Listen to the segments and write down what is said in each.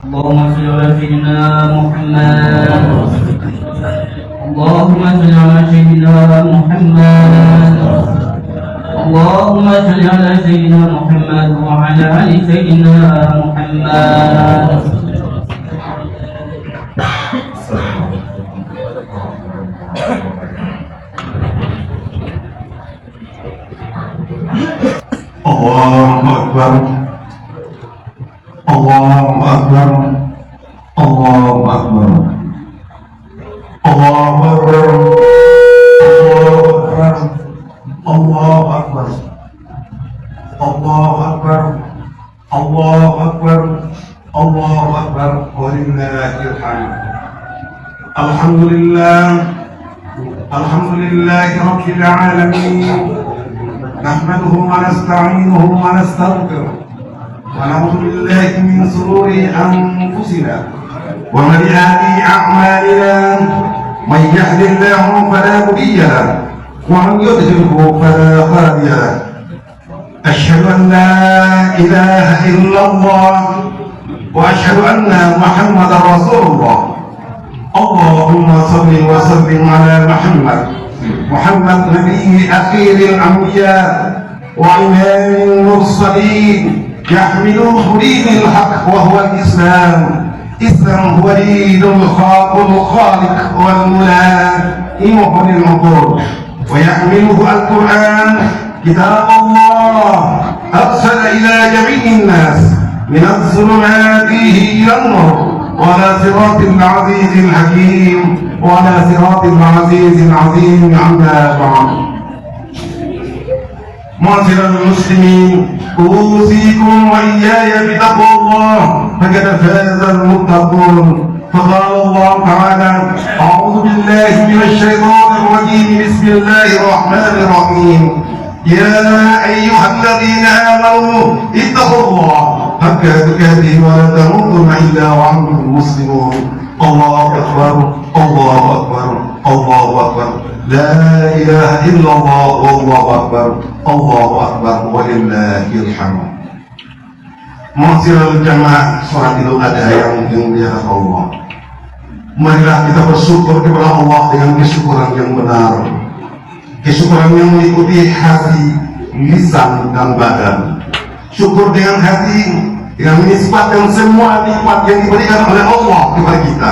اللهم صل على سيدنا محمد. اللهم صل على سيدنا محمد. اللهم صل على سيدنا محمد وعلى آل سيدنا محمد. Allahu Akbar. Allahu Akbar. Allahu Akbar. Allahu Akbar. Allahu Akbar. Allahu Akbar. Allahu Akbar. Allahu Akbar. Walillahil hamd. Alhamdulillah. Alhamdulillahi rabbil alamin. نحمده ونستعينه ونستغفره ونعوذ بالله من شرور أنفسنا ومن سيئات أعمالنا من يهد الله فلا مضل له ومن يضلله فلا هادي له أشهد أن لا إله إلا الله وأشهد أن محمدا رسول الله اللهم صل وسلم على محمد نبي أخير الأنبياء وإمام المرسلين يحمل دين الحق وهو الإسلام. إسلام هو دين الخالق والملائم للعقول ويحمله القرآن كتاب الله أرسل إلى جميع الناس من الظلمات إلى النور وعلى صراط العزيز الحكيم وعلى صراط العزيز العظيم. عما بعد معاشر المسلمين أوصيكم وإياي بتقوى الله فقد فاز المتقون. فقال الله تعالى أعوذ بالله من الشيطان الرجيم بسم الله الرحمن الرحيم يا أيها الذين آمنوا اتقوا الله حق تقاته ولا تموتن إلا وأنتم مسلمون. الله أكبر. الله أكبر. الله أكبر. لا إله إلا الله والله أكبر. الله أكبر ولله الحمد. Ma'asyiral jamaah salat Idul Adha yang dimuliakan Allah, marilah kita bersyukur kepada Allah dengan kesyukuran yang benar, kesyukuran yang meliputi hati, lisan dan badan. Syukur dengan hati, dengan menisbatkan semua nikmat yang diberikan oleh Allah kepada kita.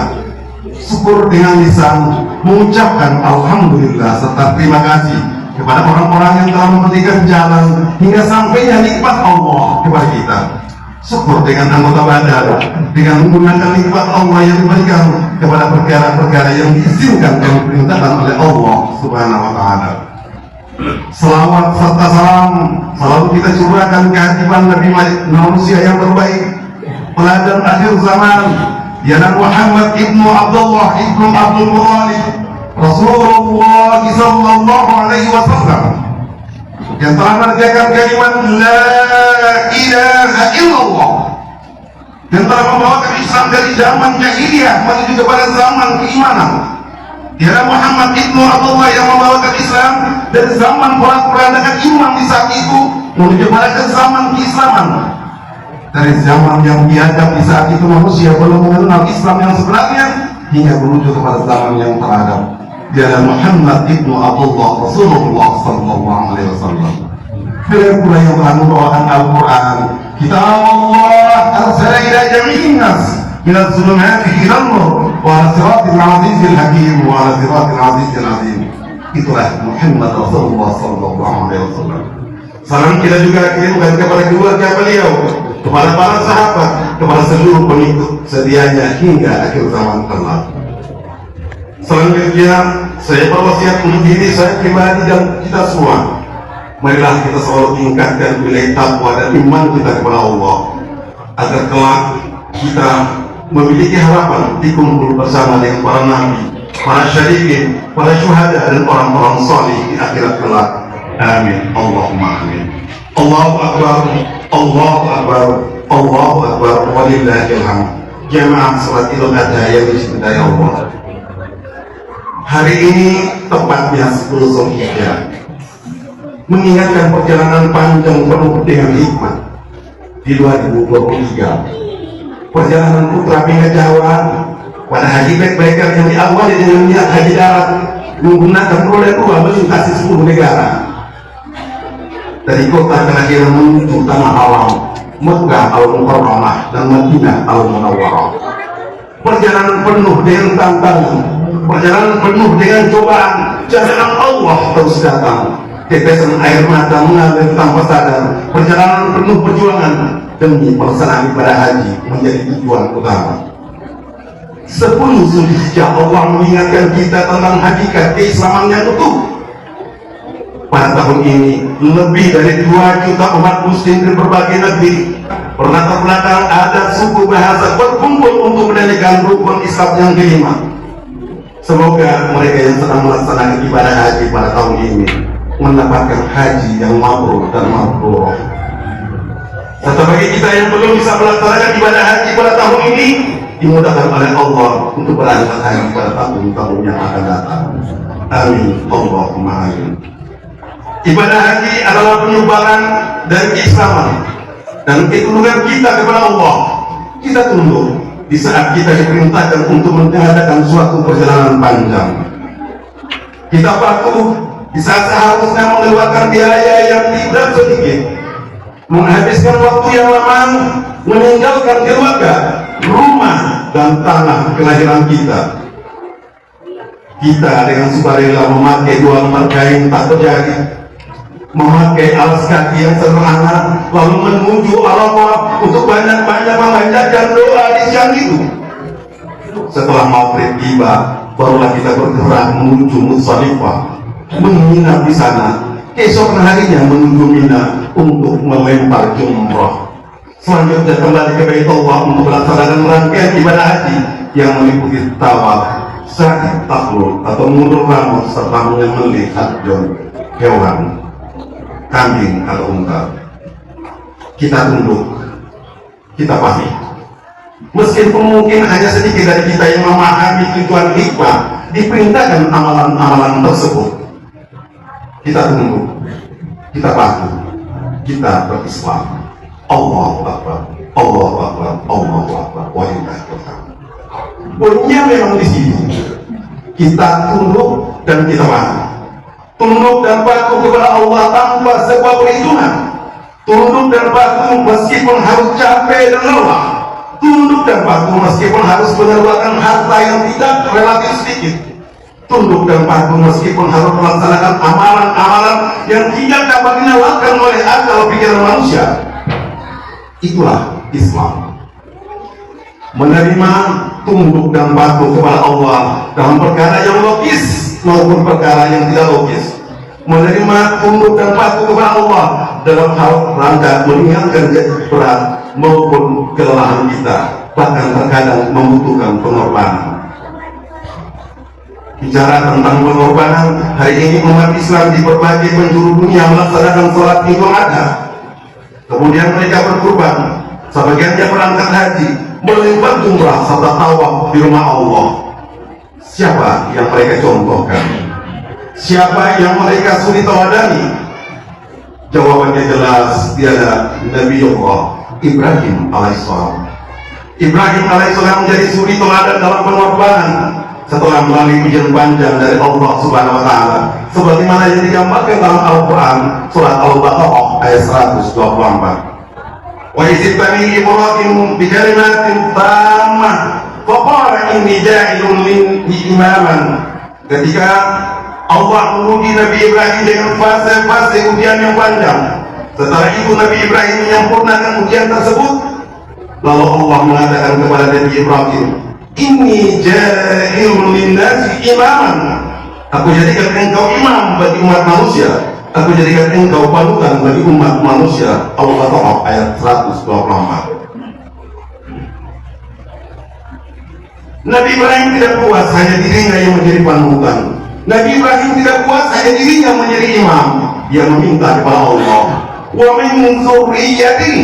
Syukur dengan lisan, mengucapkan alhamdulillah serta terima kasih kepada orang-orang yang telah memberikan jalan hingga sampainya nikmat Allah kepada kita. Syukur dengan anggota badan, dengan menggunakan nikmat Allah yang diberikan kepada perkara-perkara yang diizinkan dan diperintahkan oleh Allah Subhanahu wa Ta'ala. Selawat serta salam selalu kita curahkan ke hadipan Nabi manusia yang terbaik, teladan akhir zaman, yaitu Muhammad ibnu Abdullah ibnu Abdul Muttalib, Rasulullah sallallahu alaihi wasallam, yang telah menegakkan kalimat la ilaha illallah, yang telah membawakan Islam dari zaman jahiliyah menuju kepada zaman keimanan. Dia Muhammad ibnu Abdullah yang membawakan Islam dari zaman porak-porandakan iman di saat itu menuju pada zaman keislaman. Dari zaman yang biadab di saat itu manusia belum mengenal Islam yang sebenarnya hingga menuju kepada zaman yang teradab. Dia Muhammad ibnu Abdullah Rasulullah sallallahu alaihi wasallam. Beliau pula yang telah membawakan Al-Quran, kitab Allah arsala ila jami'in nas min az-zulumati ila an-nur wa ala siratil azizil hakim wa ala siratil azizil azim. Itulah Muhammad Rasulullah sallallahu alaihi wasallam. Salam kita juga kirimkan kepada keluarga beliau, kepada para sahabat, kepada seluruh pengikut sedianya hingga akhir zaman kelak. Selanjutnya saya berwasiat untuk diri saya pribadi dan kita semua, marilah kita selalu tingkatkan nilai takwa dan iman kita kepada Allah, agar kelak kita memiliki harapan dikumpul bersama dengan para nabi, para syahidin, para syuhada dan orang-orang salih di akhirat kelak. Amin. Allahumma amin. Allahu Akbar. Allahu Akbar. Allahu Akbar. Walillahil hamd. Jamaah salat Idul Adha yang dicintai Allah, hari ini tepatnya 10 Zulhijjah, mengingatkan perjalanan panjang penuh dengan hikmah di 2023 perjalanan putra pindah Jawa pada haji backpacker yang diawali dengan niat haji darat menggunakan roda 2 melintasi 10 negara dari kota kelahiran menuju tanah alam Mekah Al-Mukarramah dan Madinah Al-Munawwarah. Perjalanan penuh dengan tantangan, perjalanan penuh dengan cobaan. Jangan Allah terus datang, tetesan air mata mengalir tanpa sadar. Perjalanan penuh perjuangan demi pelaksanaan ibadah haji menjadi tujuan utama. 10 Zulhijjah Allah mengingatkan kita tentang hakikat keislaman yang utuh. Pada tahun ini lebih dari 2 juta umat muslim di berbagai negeri, berlatar belakang adat, suku, bahasa berkumpul untuk menunaikan rukun Islam yang kelima. Semoga mereka yang sedang melaksanakan ibadah haji pada tahun ini mendapatkan haji yang mabrur dan mabrur. Serta bagi kita yang belum bisa melaksanakan ibadah haji pada tahun ini, dimudahkan oleh Allah untuk berangkat haji pada tahun-tahun yang akan datang. Amin. Allahumma amin. Ibadah haji adalah penyebaran dari keislaman dan ketuluran kita kepada Allah. Kita tunduk di saat kita diperintahkan untuk mengadakan suatu perjalanan panjang. Kita patuh di saat seharusnya mengeluarkan biaya yang tidak sedikit, menghabiskan waktu yang lama, meninggalkan keluarga, rumah, dan tanah kelahiran kita. Kita dengan sukarela memakai 2 lembar kain tak berjari, memakai alas kaki yang sederhana, lalu menuju Arafah untuk banyak-banyak memanjatkan doa di siang itu. Setelah maghrib tiba, barulah kita bergerak menuju Muzdalifah, menginap di sana. Keesokan harinya menuju Mina untuk melempar jumrah. Selanjutnya kembali ke Baitullah untuk melaksanakan rangkaian ibadah haji yang meliputi tawaf, sa'i, tahlul atau mundur rambut serta menyembelih hewan, kambing atau unta. Kita tunduk, kita pahami. Meskipun mungkin hanya sedikit dari kita yang memahami tujuan hikmah diperintahkan amalan-amalan tersebut, kita tunduk, kita patuh, kita berislam. Allahu Akbar, Allahu Akbar, Allahu Akbar, walillahil hamd. Poinnya memang di sini. Kita tunduk dan kita patuh. Tunduk dan patuh kepada Allah tanpa sebuah perhitungan. Tunduk dan patuh meskipun harus capek dan lelah. Tunduk dan patuh meskipun harus mengeluarkan harta yang tidak relatif sedikit. Tunduk dan patuh meskipun harus melaksanakan amalan-amalan yang tidak dapat dilakukan oleh akal pikiran manusia. Itulah Islam. Menerima, tunduk dan patuh kepada Allah dalam perkara yang logis maupun perkara yang tidak logis. Menerima, tunduk dan patuh kepada Allah dalam hal rangka meringankan berat maupun kelelahan kita, bahkan terkadang membutuhkan pengorbanan. Bicara tentang pengorbanan, hari ini umat Islam di berbagai penjuru dunia melaksanakan sholat Idul Adha. Kemudian mereka berkurban, sebagiannya berangkat haji, melempar jumrah serta tawaf di rumah Allah. Siapa yang mereka contohkan? Siapa yang mereka suri tawadani? Jawabannya jelas, tiada. Nabiullah Ibrahim alaihissalam. Ibrahim alaihissalam menjadi suri teladan dalam pengorbanan setelah melalui ujian panjang dari Allah Subhanahu wa taala, sebagaimana yang digambarkan dalam Al-Qur'an surat Al-Baqarah ayat 124. Wa izibani Ibrahim bi kalimatin tammah faqala inni ja'ilun li imaman. Ketika Allah menguji Nabi Ibrahim dengan fase-fase ujian yang panjang, setelah itu Nabi Ibrahim menyempurnakan ujian tersebut, lalu Allah mengatakan kepada Nabi Ibrahim, inni ja'ilun linnasi imaman. Aku jadikan engkau imam bagi umat manusia. Aku jadikan engkau panutan bagi umat manusia. Al-Baqarah ayat 124. Nabi Ibrahim tidak puas hanya dirinya yang menjadi panutan. Nabi Ibrahim tidak puas hanya dirinya menjadi imam. Dia meminta kepada Allah, wa min dzurriyyati,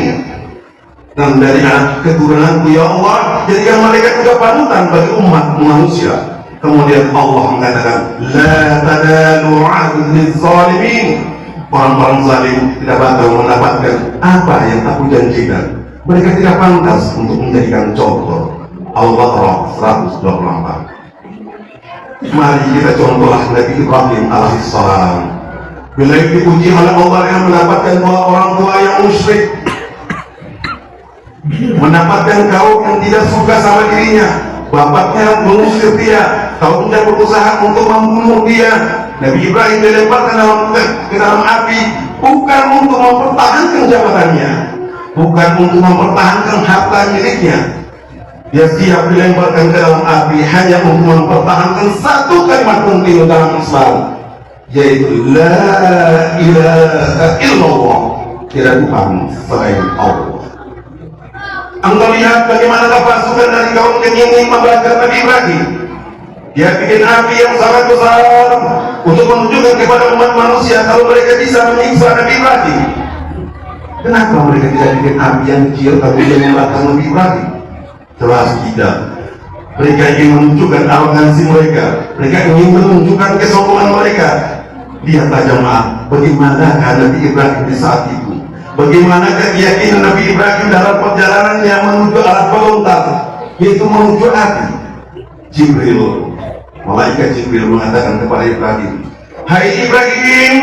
dan dari anak keturunanku ya Allah, jadikan mereka juga panutan bagi umat manusia. Kemudian Allah mengatakan, la tanalu 'adlil zalimin. Orang-orang zalim tidak bakal mendapatkan apa yang aku janjikan. Mereka tidak pantas untuk menjadikan contoh. Al-Baqarah 124. Mari kita contohlah Nabi Ibrahim alaihissalam. Bila dipuji oleh Allah yang mendapatkan dua orang tua yang musyrik, mendapatkan kaum yang tidak suka sama dirinya, bapaknya mengusir dia, kaumnya berusaha untuk membunuh dia. Nabi Ibrahim dilemparkan ke dalam api, bukan untuk mempertahankan jabatannya, bukan untuk mempertahankan harta miliknya. Dia siap dilemparkan ke dalam api hanya untuk mempertahankan satu kalimat penting dalam Islam, yaitu La ilaha illallah, tidak Tuhan selain Allah. Anda lihat bagaimana pasukan dari kaum yang ingin membakar Nabi Ibrahim. Dia bikin api yang sangat besar untuk menunjukkan kepada umat manusia kalau mereka bisa menyiksa Nabi Ibrahim. Kenapa mereka tidak bikin api yang kecil kemudian membakar Nabi Ibrahim? Jelas tidak. Mereka ingin menunjukkan arogansi mereka. Mereka ingin menunjukkan kesombongan mereka. Lihatlah jemaah, bagaimana Nabi Ibrahim di saat itu. Bagaimana keyakinan Nabi Ibrahim dalam perjalanannya menuju arah pelontar, yaitu menuju api. Malaikat Jibril mengatakan kepada Ibrahim, "Hai Ibrahim,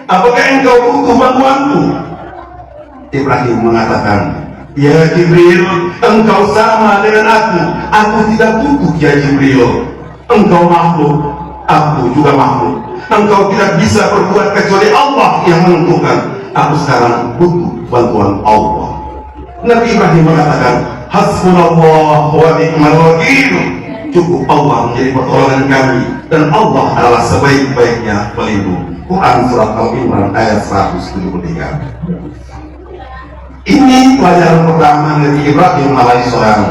apakah engkau butuh bantuanku?" Ibrahim mengatakan, "Ya Jibril, engkau sama dengan aku tidak butuh ya Jibril. Engkau makhluk, aku juga makhluk. Engkau tidak bisa berbuat kecuali Allah yang menentukan. Aku sekarang butuh bantuan Allah." Nabi Ibrahim mengatakan, "Hasbunallah wa ni'mal wakil." Cukup Allah menjadi pertolongan kami, dan Allah adalah sebaik-baiknya pelindung. Quran Surat Al-Imran ayat 173. Ini pelajaran pertama Nabi Ibrahim alaihissalam.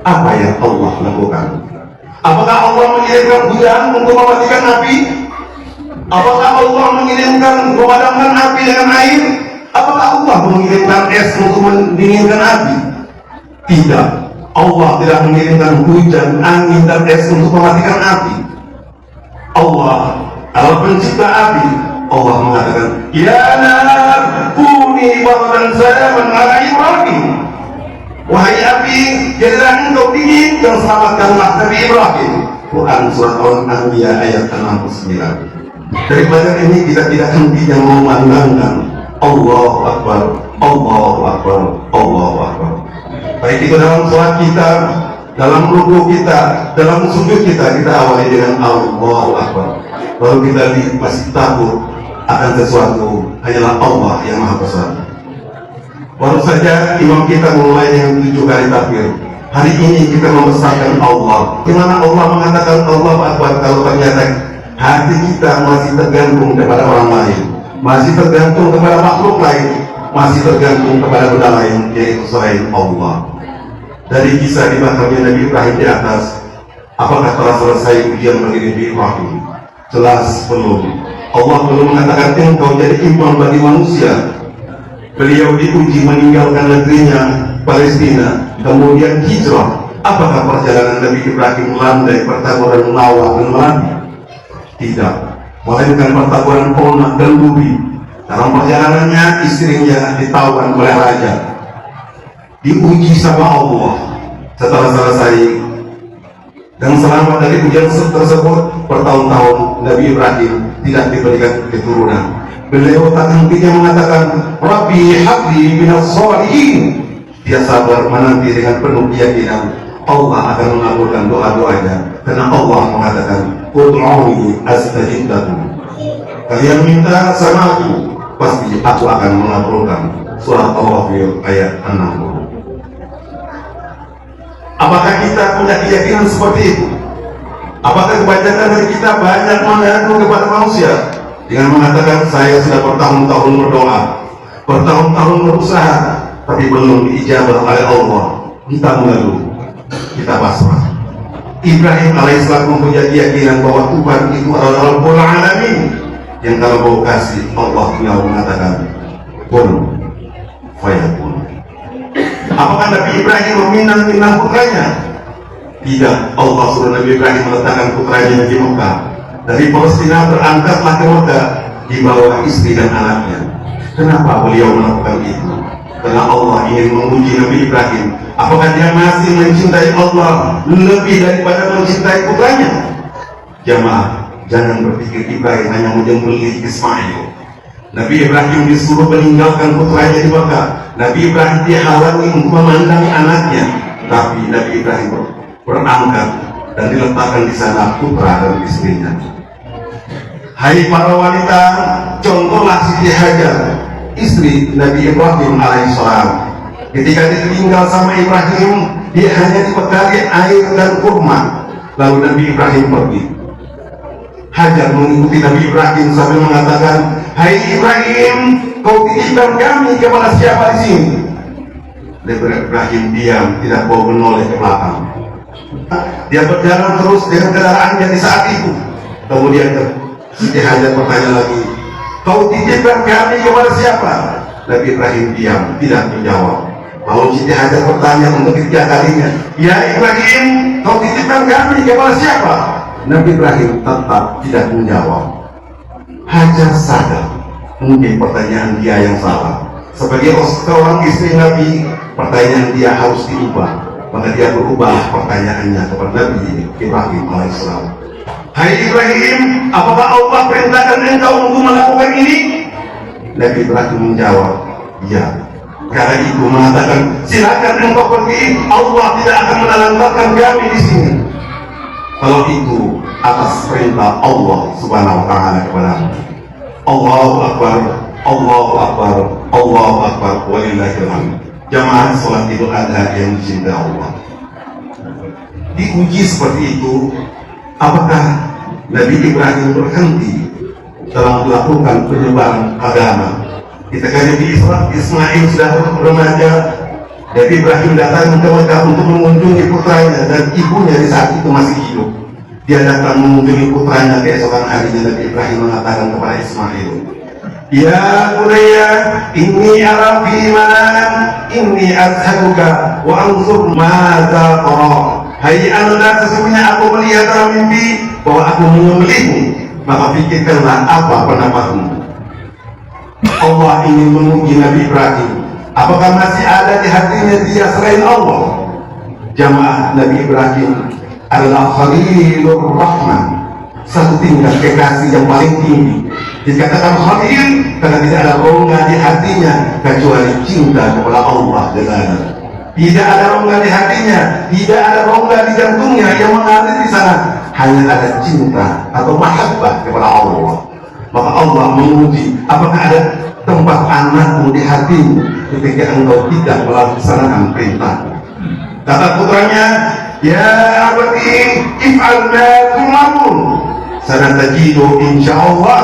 Apa yang Allah lakukan? Apakah Allah mengirimkan hujan untuk mematikan api? Apakah Allah mengirimkan memadamkan api dengan air? Apakah Allah mengirimkan es untuk mendinginkan api? Tidak. Allah tidak mengirimkan hujan, angin, dan es untuk mematikan api. Allah adalah pencipta api. Allah mengatakan, "Ya nar, kuni bardan salaman ala Ibrahim." Wahai api, jadilah engkau dingin dan selamatkanlah Nabi Ibrahim. Quran Surat Al-Anbiya ayat 69. Dari pelajaran ini kita tidak henti yang memandangkan Allahu Akbar, Allahu Akbar, Allahu Akbar. Baik itu dalam sholat kita, dalam rukuk kita, dalam sujud kita awali dengan Allahu Akbar. Lalu kita masih takut akan sesuatu, hanyalah Allah yang Maha Besar. Baru saja imam kita mulai dengan 7 kali takbir. Hari ini kita membesarkan Allah. Dimana Allah mengatakan Allahu Akbar kalau ternyata hati kita masih tergantung kepada orang lain, masih tergantung kepada makhluk lain, masih tergantung kepada benda lain, yaitu selain Allah. Dari kisah dibakarnya Nabi Ibrahim di atas, apakah telah selesai ujian bagi Nabi Ibrahim? Jelas belum. Allah belum mengatakan engkau jadi imam bagi manusia. Beliau diuji meninggalkan negerinya Palestina, kemudian hijrah. Apakah perjalanan Nabi Ibrahim melandai pertempuran Nawa dan Melati? Tidak, melainkan pertempuran Onak dan Lubi. Dalam perjalanannya istrinya ditawan oleh raja, diuji sama Allah. Setelah selesai dan selamat dari ujian tersebut, bertahun-tahun Nabi Ibrahim tidak diberikan keturunan. Beliau tak hentinya mengatakan, "Rabbi habli minas sholihin." Dia sabar menanti dengan penuh keyakinan Allah akan mengabulkan doa-doanya, karena Allah mengatakan, "Ud'uni astajib lakum." Kalian minta sama aku, pasti aku akan mengabulkan. Surah Al-Ghafir ayat 60. Apakah kita punya keyakinan seperti itu? Apakah kebanyakan dari kita banyak mengadu kepada manusia dengan mengatakan, "Saya sudah bertahun-tahun berdoa, bertahun-tahun berusaha, tapi belum diijabah oleh Allah." Kita mengeluh, kita pasrah. Ibrahim alaihissalam mempunyai keyakinan bahwa Tuhan itu adalah Rabbul Alamin, yang kalau mau kasih Allah tinggal mengatakan kun fayakun. Apakah Nabi Ibrahim meminang putranya? Tidak. Allah suruh Nabi Ibrahim meletakkan putranya di Mekah. Dari Palestina berangkatlah ke Mekah, dibawa istri dan anaknya. Kenapa beliau melakukan itu? Karena Allah ingin menguji Nabi Ibrahim, apakah dia masih mencintai Allah lebih daripada mencintai putranya? Jamaah, jangan berpikir Ibrahim hanya menyembelih Ismail. Nabi Ibrahim disuruh meninggalkan putranya di Makkah. Nabi Ibrahim dihalangi untuk memandang anaknya, tapi Nabi Ibrahim berangkat dan diletakkan di sana putra dan istrinya. Hai para wanita, contohlah Siti Hajar, istri Nabi Ibrahim alaihissalam. Ketika ditinggal sama Ibrahim, dia hanya dibekali air dan kurma. Lalu Nabi Ibrahim pergi. Hajar mengikuti Nabi Ibrahim sambil mengatakan, "Hai Ibrahim, kau titipkan kami kepada siapa di sini?" Nabi Ibrahim diam, tidak mau menoleh ke belakang. Dia berjalan terus dengan kendaraannya di saat itu. Kemudian Siti Hajar bertanya lagi, "Kau titipkan kami kepada siapa?" Nabi Ibrahim diam, tidak menjawab. Lalu Siti Hajar bertanya untuk ketiga kalinya, "Ya Ibrahim, kau titipkan kami kepada siapa?" Nabi Ibrahim tetap tidak menjawab. Hajar sadar mungkin pertanyaan dia yang salah. Sebagai seorang istri Nabi, pertanyaan dia harus diubah. Maka dia berubah pertanyaannya kepada Nabi Ibrahim alaihissalam. "Hai Ibrahim, apakah Allah perintahkan engkau untuk melakukan ini?" Nabi Ibrahim menjawab, "Ya." Karena itu mengatakan, "Silakan engkau pergi, Allah tidak akan menanggalkan kami di sini." Kalau itu atas perintah Allah Subhanahu wa taala kepadamu. Allahu Akbar, Allahu Akbar, Allahu Akbar, walillahil hamd. Jamaah salat Idul Adha yang dicintai Allah. Diuji seperti itu, apakah Nabi Ibrahim berhenti dalam melakukan penyebaran agama? Ketika Nabi Ismail sudah remaja, Nabi Ibrahim datang ke Mekah untuk mengunjungi putranya dan ibunya di saat itu masih hidup. Dia datang mengunjungi putranya. Keesokan harinya Nabi Ibrahim mengatakan kepada Ismail, "Ya bunayya, inni ara fi manan, inni azhabuka wa anzur madza tara." Hai anak, sesungguhnya aku melihat dalam mimpi bahwa aku menyembelihmu, maka pikirkanlah apa pendapatmu. Allah ingin menguji Nabi Ibrahim, apakah masih ada di hatinya dia selain Allah? Jamaah, Nabi Ibrahim adalah Khalilur Rahman, satu tingkat kekasih yang paling tinggi. Dikatakan Khalil karena tidak ada rongga di hatinya kecuali cinta kepada Allah Jalla. Tidak ada rongga di hatinya, tidak ada rongga di jantungnya yang mengalir di sana, hanya ada cinta atau mahabbah kepada Allah. Maka Allah menguji, apakah ada tempat anakmu di hatimu ketika engkau tidak melaksanakan perintah. Kata putranya, "Ya abati, if'al ma tu'marun, sanatajidu insyaallah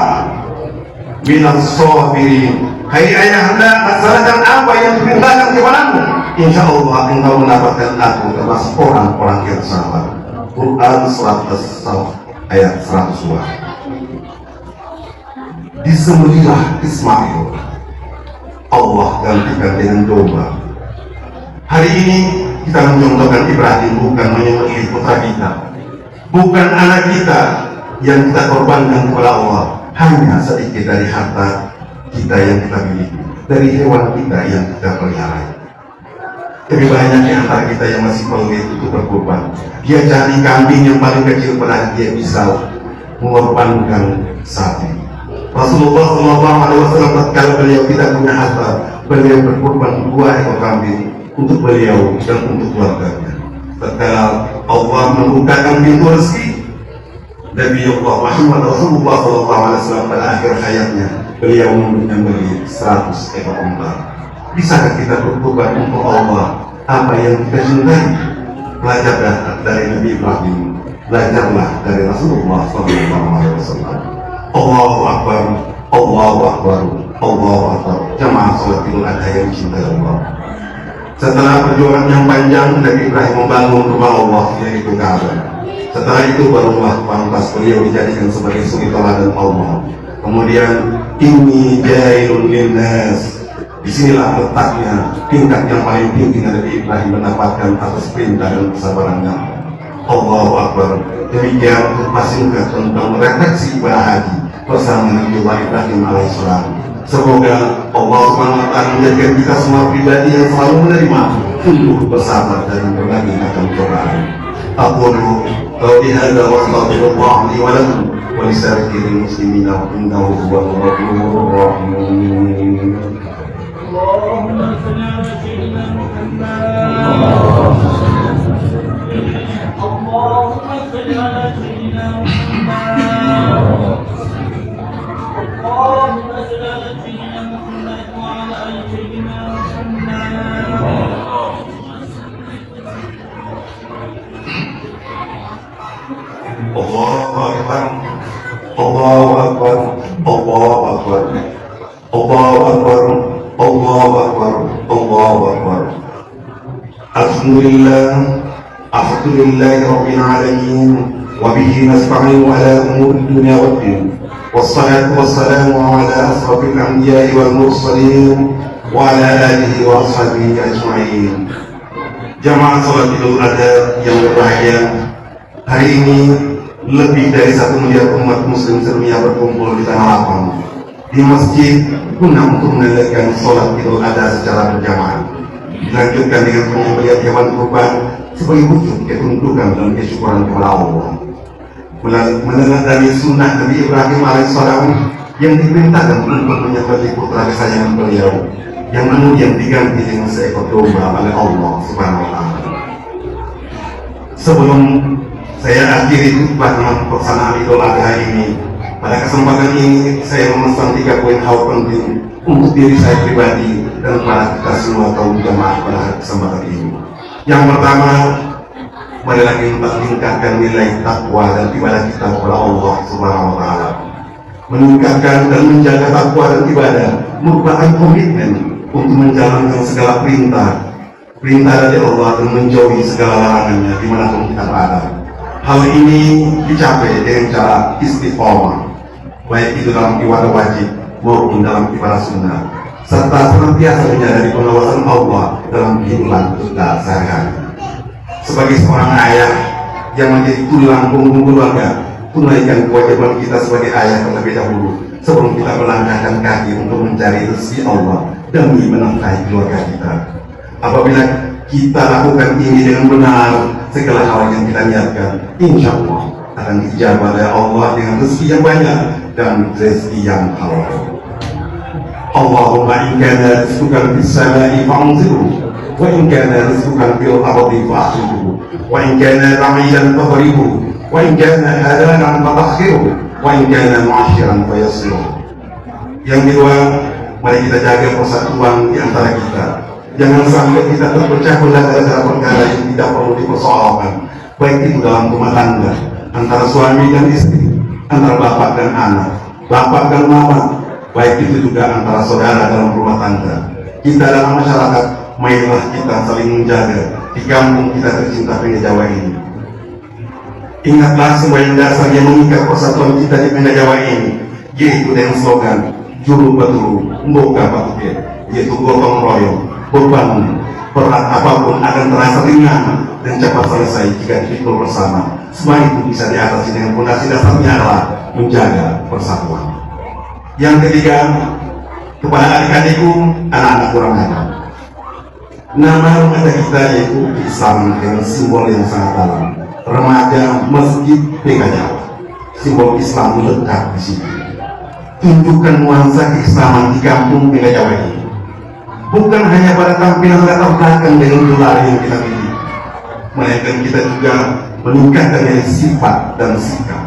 minas sabirin." Hai ayahanda, laksanakan apa yang diperintahkan kepadamu, insya Allah engkau mendapatkan aku termasuk orang-orang yang sabar. Quran surat As-Saff ayat 102. Disembelihlah Ismail, Allah gantikan dengan domba. Hari ini kita mencontohkan Ibrahim, bukan menyembelih putra kita, bukan anak kita yang kita korbankan kepada Allah, hanya sedikit dari harta kita yang kita miliki, dari hewan kita yang kita pelihara. Lebih banyak di antara kita yang masih pelit untuk berkorban. Dia cari kambing yang paling kecil, padahal dia bisa mengorbankan sapi. Rasulullah SAW tatkala beliau tidak punya harta, beliau berkorban 2 ekor kambing untuk beliau dan untuk keluarganya. Tatkala Allah membukakan pintu rezeki, Nabi Muhammad Rasulullah SAW pada akhir hayatnya, beliau membeli 100 ekor unta. Bisakah kita berkorban untuk Allah apa yang kita cintai? Belajarlah dari Nabi Ibrahim, belajarlah dari Rasulullah SAW. Allahu Akbar, Allahu Akbar, Allahu Akbar. Jamaah salat Idul Adha yang dicintai Allah. Setelah perjuangan yang panjang, Nabi Ibrahim membangun rumah Allah, yaitu Ka'bah. Setelah itu barulah pantas beliau dijadikan sebagai suri teladan Allah. Kemudian inni jailun linnas, disinilah letaknya tingkat yang paling tinggi Nabi Ibrahim mendapatkan atas perintah dan kesabarannya. Allahu Akbar. Demikian masih tentang refleksi ibadah haji bersama Nabi Ibrahim alaihissalam. Semoga Allah Subhanahu wa Ta'ala menjadikan kita semua pribadi yang selalu menerima untuk bersabar dan berbagi macam cobaan. Aqulu qawli hadza wa astaghfirullah li wa lakum wa lisa'iril muslimina innahu huwal ghafurur rahim. Allahumma salli ala sayyidina Muhammad. Allahumma salli ala sayyidina Muhammad. اللهم صل على سيدنا محمد وعلى ال سيدنا محمد. الله أكبر الله أكبر الله أكبر الله أكبر الله أكبر الله أكبر. الحمد لله رب العالمين وبه نستعين على أمور الدنيا والدين والصلاة والسلام على أشرف الأنبياء والمرسلين وعلى آله وأصحابه أجمعين. Jamaah salat Idul Adha yang berbahagia, hari ini lebih dari 1 miliar umat muslim sedunia berkumpul di tanah lapang di masjid guna untuk menunaikan salat Idul Adha secara berjamaah. Dilanjutkan dengan penyembelihan hewan kurban sebagai wujud ketundukan dan kesyukuran kepada Allah. Meneladani sunnah Nabi Ibrahim alaihissalam yang diperintahkan untuk menyembelih putra kesayangan beliau yang kemudian diganti dengan seekor domba oleh Allah Subhanahu wa Ta'ala. Sebelum saya akhiri khutbah tentang pelaksanaan Idul Adha ini, pada kesempatan ini saya memesan 3 poin hal penting untuk diri saya pribadi dan para kita semua kaum jamaah pada kesempatan ini. Yang pertama, mari lagi meningkatkan nilai takwa dan ibadah kita kepada Allah Subhanahu wa Ta'ala. Meningkatkan dan menjaga takwa dan ibadah merupakan komitmen untuk menjalankan segala perintah dari Allah dan menjauhi segala larangannya dimanapun kita berada. Hal ini dicapai dengan cara istiqomah, baik itu dalam ibadah wajib maupun dalam ibadah sunnah, serta senantiasa menyadari pengawasan Allah dalam kehidupan kita sehari-hari. Sebagai seorang ayah yang menjadi tulang punggung keluarga, tunaikan kewajiban kita sebagai ayah terlebih dahulu sebelum kita melangkahkan kaki untuk mencari rezeki Allah demi menafkahi keluarga kita. Apabila kita lakukan ini dengan benar, segala hal yang kita niatkan insya Allah akan dijawab oleh Allah dengan rezeki yang banyak dan rezeki yang halal. Allahumma in kana rizquka fis samai fa'anzilhu wa in kana rizquka fil ardi fa'akhirhu wa in kana ba'idan faqribhu wa in kana halalan fatahhirhu wa in kana mu'ashiran fayassirhu. Yang kedua, mari kita jaga persatuan di antara kita. Jangan sampai kita terpecah belah gara-gara perkara yang tidak perlu dipersoalkan, baik itu dalam rumah tangga, antara suami dan istri, antara bapak dan anak, bapak dan mama, baik itu juga antara saudara dalam rumah tangga. Kita dalam masyarakat, mainlah kita saling menjaga di kampung kita tercinta Penga Jawa ini. Ingatlah semua yang dasar yang mengikat persatuan kita di Penga Jawa ini, yaitu dengan slogan juru betul mboga patuke, yaitu gotong royong, beban berat apapun akan terasa ringan dan cepat selesai jika dipikul bersama. Semua itu bisa diatasi dengan fondasi dasarnya adalah menjaga persatuan. Yang ketiga, kepada adik-adikku, anak-anak kurang ajar, nama remaja kita yaitu Islam dengan simbol yang sangat dalam. Remaja Masjid Penga Jawa, simbol Islam melekat di sini. Tunjukkan nuansa keislaman di kampung Penga Jawa ini, bukan hanya pada tampilan latar belakang dengan gelar yang kita miliki, melainkan kita juga meningkatkan dari sifat dan sikap.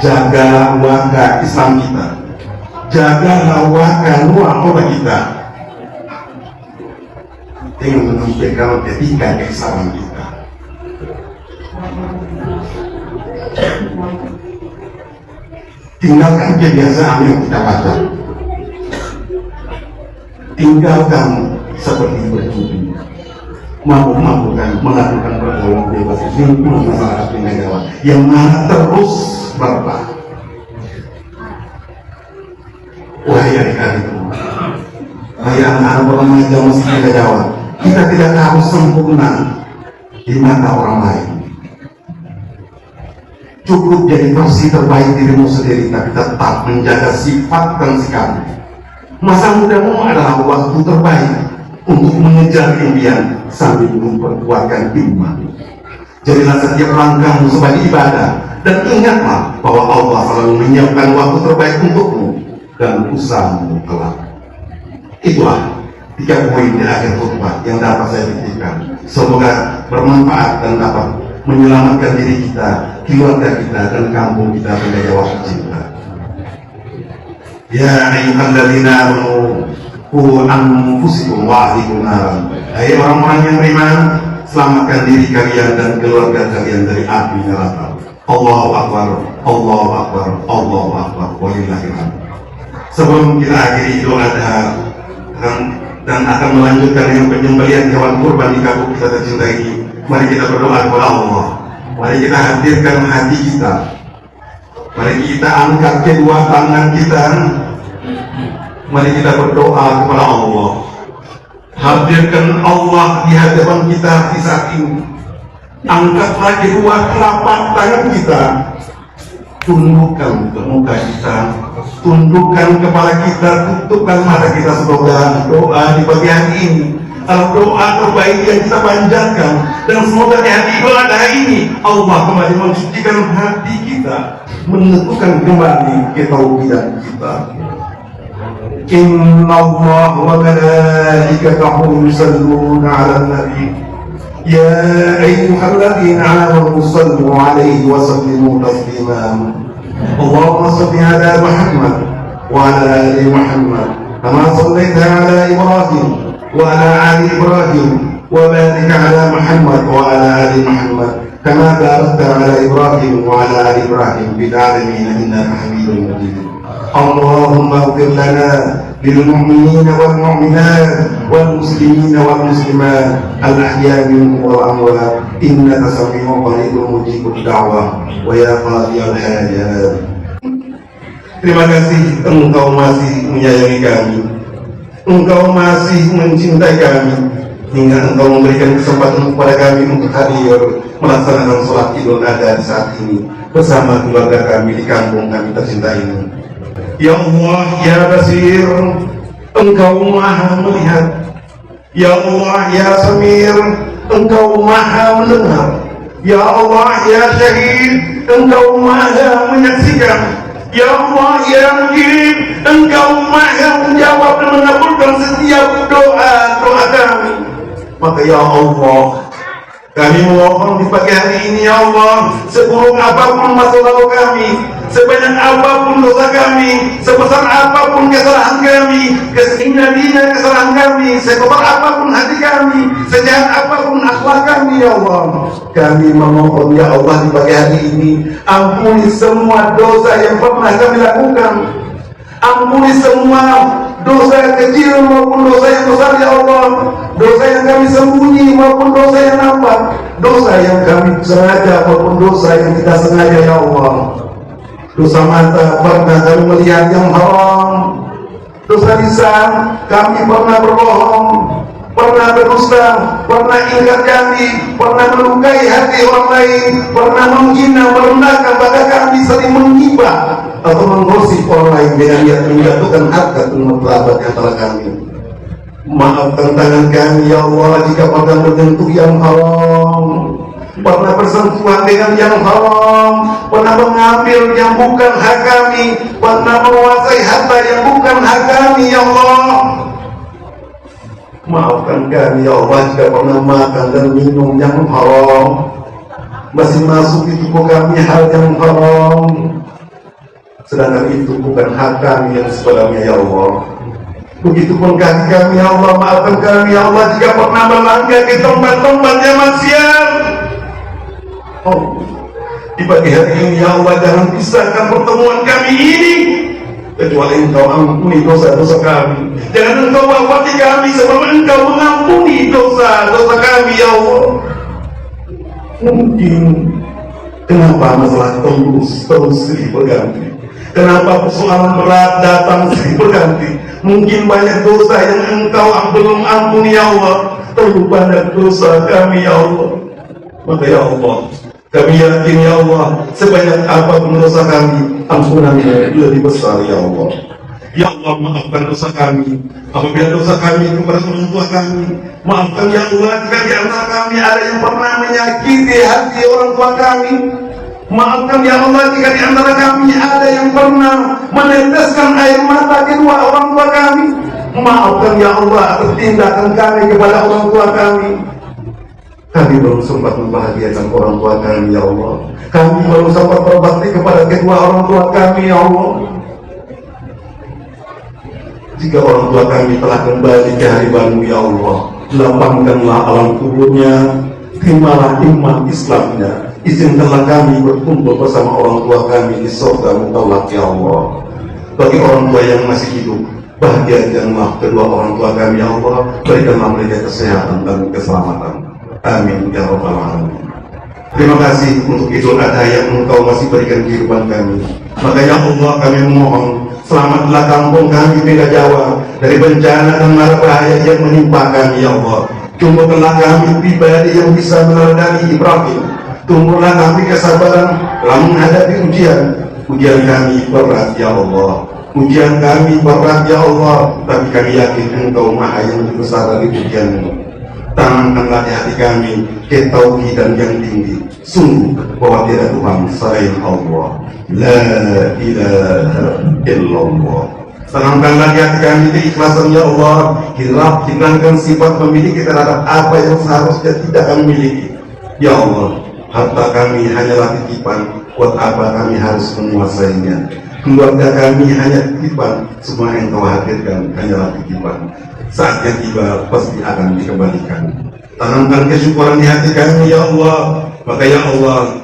Jaga warga Islam kita, jaga warga luar kota kita dengan menunjukkan etika keislaman kita. Tinggalkan kebiasaan yang kita wajar, tinggalkan seperti berjudi, mabuk-mabukan, melakukan pergaulan bebas di lingkungan masyarakat Penga Jawa yang mana terus berubah. Wahai adik-adikku, wahai anak-anak remaja Masjid Penga Jawa, kita tidak harus sempurna di mata orang lain. Cukup jadi versi terbaik dirimu sendiri, tapi tetap menjaga sifat dan sikapmu. Masa mudamu adalah waktu terbaik untuk mengejar impian sambil memperkuatkan iman. Jadilah setiap langkahmu sebagai ibadah, dan ingatlah bahwa Allah selalu menyiapkan waktu terbaik untukmu dan usahamu kelak. Itulah 3 poin di akhir khutbah yang dapat saya titipkan. Semoga bermanfaat dan dapat menyelamatkan diri kita, keluarga kita, dan kampung kita berdaya waktu cinta. Ya ayyuhalladzina amanu qu anfusakum wa ahlikum naran. Hai orang-orang yang beriman, selamatkan diri kalian dan keluarga kalian dari api neraka. Allahu Akbar, Allahu Akbar, Allahu Akbar, walillahilhamd. Sebelum kita akhiri Idul Adha dan akan melanjutkan dengan penyembelihan hewan kurban di kampung kita tercinta ini, mari kita berdoa kepada Allah. Mari kita hadirkan hati kita. Mari kita angkat kedua tangan kita. Mari kita berdoa kepada Allah. Hadirkan Allah di hadapan kita di saat ini. Angkatlah kedua telapak tangan kita. Tundukkan ke muka kita, tundukkan kepala kita, tutupkan mata kita. Semoga doa di pagi hari ini adalah doa terbaik yang kita panjatkan, dan semoga di hari ibadah ini Allah kembali mensucikan hati kita, menentukan kembali ketauhidan kita. Inna Allah wa malaikatahu yusalluna 'alan nabi ya ayyuhalladzina amanu sallu 'alaihi wa sallimu taslima. Allahumma shalli 'ala Muhammad wa 'ala ali Muhammad kama shallaita 'ala Ibrahim wa 'ala ali Ibrahim wa barik 'ala Muhammad wa 'ala ali Muhammad kama barakta 'ala Ibrahim wa 'ala ali Ibrahim fil 'alamin innaka Hamidum Majid. Allahumma ighfir lana lil mu'minina wal mu'minat wal muslimina wal muslimat al ahya'i minhum wal amwat innaka sami'un qaribun mujibud da'wah wa ya qadiyal hajat. Terima kasih Engkau masih menyayangi kami, Engkau masih mencintai kami, hingga Engkau memberikan kesempatan kepada kami untuk hadir melaksanakan sholat Idul Adha saat ini bersama keluarga kami di kampung kami tercinta ini. Ya Allah, Ya Basir, Engkau maha melihat. Ya Allah, Ya Samir, Engkau maha mendengar. Ya Allah, Ya Syahid, Engkau maha menyaksikan. Ya Allah, Ya Mujib, Engkau maha menjawab dan mengabulkan setiap doa-doa kami. Maka Ya Allah, kami mohon di pagi hari ini, Ya Allah, seburuk apapun masa lalu kami, sebanyak apapun dosa kami, sebesar apapun kesalahan kami, kesalahan kami, sekotor apapun hati kami, sejahat apapun akhlak kami, Ya Allah, kami memohon, Ya Allah, di pagi hari ini, ampuni semua dosa yang pernah kami lakukan, ampuni semua dosa kecil maupun dosa yang besar, Ya Allah, dosa yang kami sembunyi maupun dosa yang nampak, dosa yang kami sengaja maupun dosa yang tidak sengaja, Ya Allah. Dosa mata pernah kami melihat yang haram, dosa lisan kami pernah berbohong, pernah berdusta, pernah ingkar janji, pernah melukai hati orang lain, pernah menghina, merendahkan, bahkan kami sering menghibah atau menggosip orang lain dengan niat menjatuhkan harga dan martabat yang telah kami. Maafkan tangan kami, Ya Allah, jika pernah menyentuh yang haram, pernah bersentuhan dengan yang haram, pernah mengambil yang bukan hak kami, pernah menguasai harta yang bukan hak kami, Ya Allah. Maafkan kami, Ya Allah, jika pernah makan dan minum yang haram, masih masuk di tubuh kami hal yang haram, sedangkan itu bukan hak kami yang sebenarnya, Ya Allah. Begitupun kaki kami, Ya Allah, maafkan kami, Ya Allah, jika pernah melangkah ke tempat-tempat yang maksiat. Oh, di pagi hari ini, Ya Allah, jangan pisahkan pertemuan kami ini kecuali Engkau ampuni dosa-dosa kami. Jangan Engkau wafati kami sebelum Engkau mengampuni dosa-dosa kami, Ya Allah. Mungkin kenapa masalah terus silih berganti, kenapa persoalan berat datang silih berganti. Mungkin banyak dosa yang Engkau belum ampuni, Ya Allah. Terlalu banyak dosa kami, Ya Allah. Maka, Ya Allah, kami yakin, Ya Allah, sebanyak apapun dosa kami, ampunanmu lebih besar, Ya Allah. Ya Allah, maafkan dosa kami apabila dosa kami kepada orang tua kami. Maafkan ya Allah jika di antara kami ada yang pernah menyakiti hati orang tua kami. Maafkan ya Allah jika di antara kami ada yang pernah meneteskan air mata kedua orang tua kami. Maafkan ya Allah atas tindakan kami kepada orang tua kami. Kami belum sempat membahagiakan orang tua kami ya Allah. Kami belum sempat berbakti kepada kedua orang tua kami ya Allah. Jika orang tua kami telah kembali ke hariban-Mu ya Allah, lapangkanlah alam kuburnya, terimalah iman Islamnya, izinkanlah kami berkumpul bersama orang tua kami di surga Mutawak ya Allah. Bagi orang tua yang masih hidup, bahagiakanlah kedua orang tua kami ya Allah, berikanlah mereka kesehatan dan keselamatan. Amin ya rabbal alamin. Terima kasih untuk Idul Adha yang Engkau masih berikan kehidupan kami. Maka ya Allah, kami memohon, selamatlah kampung kami Beda Jawa dari bencana dan mara bahaya yang menimpa kami ya Allah. Tumbuhkanlah kami pribadi yang bisa meneladani Ibrahim. Tumbuhlah kami kesabaran dalam menghadapi ujian. Ujian kami berat ya Allah. Ujian kami berat ya Allah, tapi kami yakin Engkau Maha yang lebih besar dari ujian-Mu. Tanamkanlah di hati kami ketauhidan yang tinggi, sungguh bahwa tidak Tuhan selain Allah, la ilaha illallah. Tanamkanlah di hati kami keikhlasan ya Allah, hilangkan sifat memiliki terhadap apa yang seharusnya tidak kami miliki. Ya Allah, harta kami hanyalah titipan, buat apa kami harus menguasainya? Keluarga kami hanya titipan, semua yang Kau hadirkan hanyalah titipan. Saatnya tiba pasti akan dikembalikan. Tanamkan kesyukuran di hati kami ya Allah. Maka ya Allah,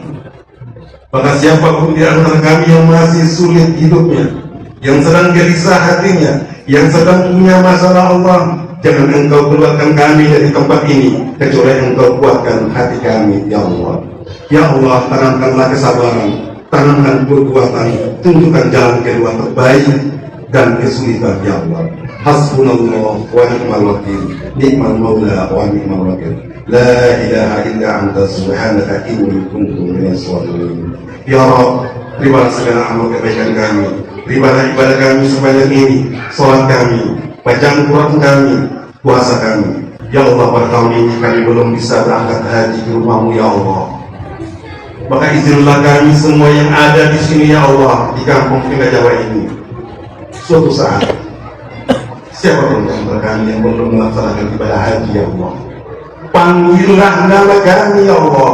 maka siapapun di antara kami yang masih sulit hidupnya, yang sedang gelisah hatinya, yang sedang punya masalah Allah, jangan Engkau keluarkan kami dari tempat ini kecuali Engkau kuatkan hati kami ya Allah. Ya Allah, tanamkanlah kesabaran, tanamkan kekuatan, tunjukkan jalan kedua terbaik dan kesulitan ya Allah. Hasbunallah wa ni'mal wakil, ni'mal maula wa ni'mal wakil. La ilaha illa anta subhanaka inni kuntu minas shalihin. Ya Rabb, terimalah segala amal kebaikan kami, terimalah ibadah kami sepanjang ini, sholat kami, bacaan Quran kami, puasa kami. Ya Allah, pada tahun ini kami belum bisa berangkat haji ke rumah-Mu ya Allah. Maka izinkanlah kami semua yang ada di sini ya Allah, di kampung Beda Jawa ini. Suatu saat, siapapun yang kami yang belum melaksanakan ibadah haji ya Allah, panggillah nama kami ya Allah,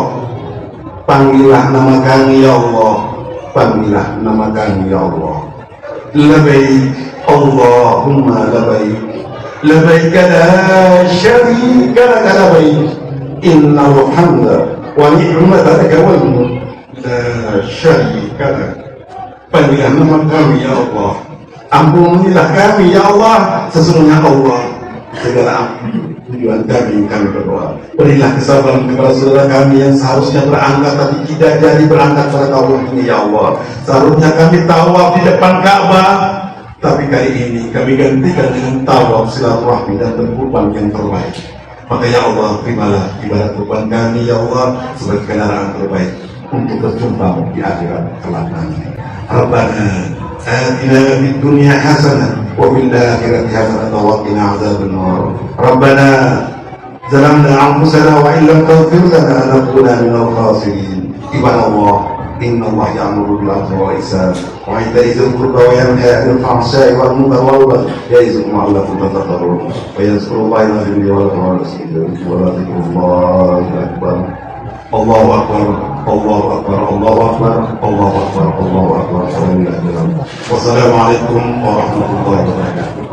panggillah nama kami ya Allah, panggillah nama kami ya Allah. Labaik Allahumma labaik, labaik la syarika laka labaik, innal hamda wa ni'mata laka wal mulk la syarika lak. Panggillah nama kami ya Allah, ampunilah kami ya Allah, sesungguhnya Allah segala tujuan kami berdoa. Berilah kesabaran kepada saudara kami yang seharusnya berangkat tapi tidak jadi berangkat pada tahun ini ya Allah. Seharusnya kami tawaf di depan Ka'bah, tapi kali ini kami gantikan dengan tawaf silaturahmi dan berkurban yang terbaik. Maka ya Allah, terimalah ibadah kurban kami ya Allah sebagai kendaraan terbaik untuk berjumpa di akhirat kelak nanti. Rabbana آتنا في الدنيا حسنة وفي الآخرة حسنة وقنا عذاب النار. ربنا ظلمنا أنفسنا وإن لم تغفر لنا لنكونن من الخاسرين. عباد الله، إن الله يأمر بالعدل والإحسان وإيتاء ذي القربى وينهى عن الفحشاء والمنكر والبغي يعظكم لعلكم تذكرون. ويذكر الله العظيم ولكم ولذكر الله أكبر. الله أكبر الله أكبر الله أكبر الله أكبر الله أكبر. والسلام عليكم ورحمة الله وبركاته.